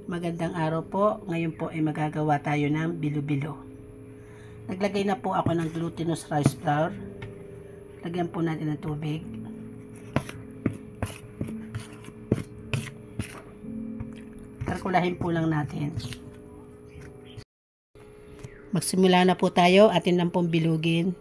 Magandang araw po. Ngayon po ay magagawa tayo ng bilo-bilo. Naglagay na po ako ng glutinous rice flour. Lagyan po natin ng tubig. Kalkulahin po lang natin. Magsimula na po tayo. Atin lang pong bilugin.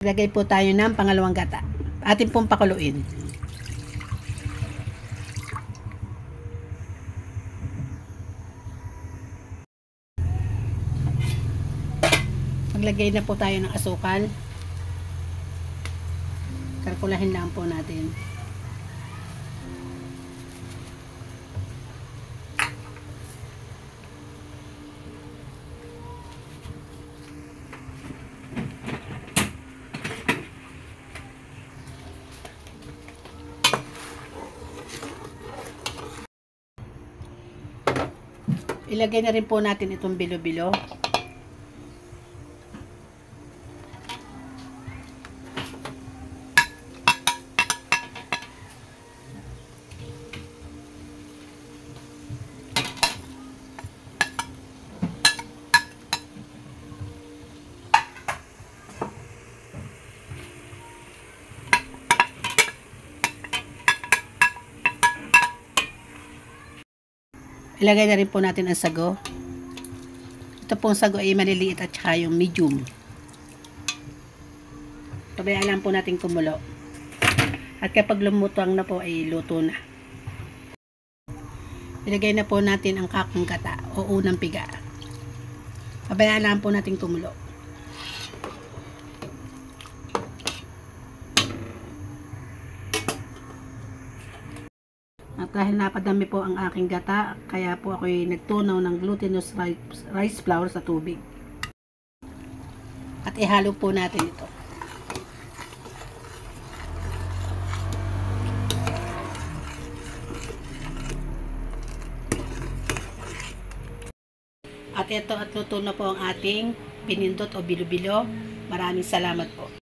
Lagay po tayo ng pangalawang gata. Atin pong pakuluin. Maglagay na po tayo ng asukal. Kalkulahin lang po natin. Ilagay na rin po natin itong bilo-bilo. Ilagay na rin po natin ang sago. Ito pong sago ay maliliit at saka yung medium. Pabayaan lang po natin kumulo. At kapag lumutang na po ay luto na. Ilagay na po natin ang kakong gata o unang piga. Pabayaan lang po natin kumulo. At dahil napadami po ang aking gata, kaya po ako'y nagtunaw ng glutinous rice flour sa tubig. At ihalo po natin ito. At ito at luto na po ang ating pinindot o bilo-bilo. Maraming salamat po.